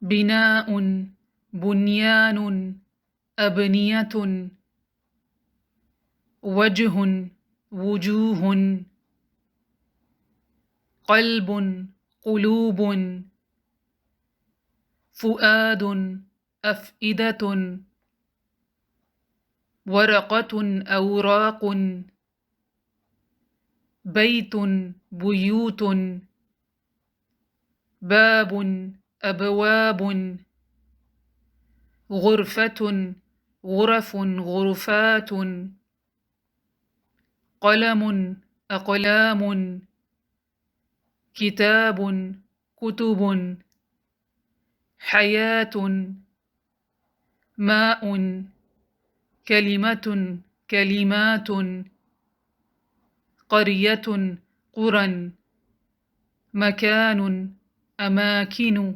بناء، بنيان، أبنية، وجه، وجوه، قلب، قلوب، فؤاد، أفئدة، ورقة، أوراق، بيت، بيوت، باب، أبواب، غرفة، غرف، غرفات، قلم، أقلام، كتاب، كتب، حياة، ماء، كلمة، كلمات، قرية، قرى، مكان، أماكن.